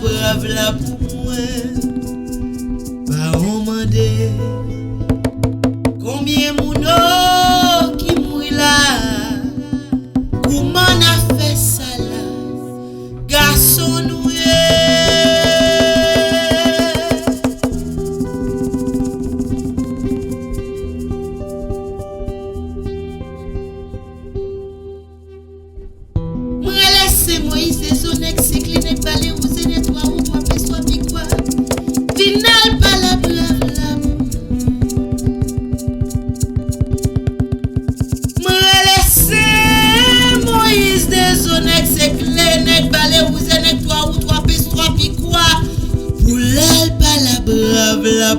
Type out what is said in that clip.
brave là pour moi. Bah on mande combien mouno qui mouille là. Comment a fait ça là? Garçon nous Moïse déshonnête, s'écline et balé, ou c'est nettoie, ou toi, fais soit quoi. Final, pas la brave là. Moïse déshonnête, s'écline, net balé, ou c'est nettoie, ou toi, fais soit quoi. Pour l'aile, pas la brave là.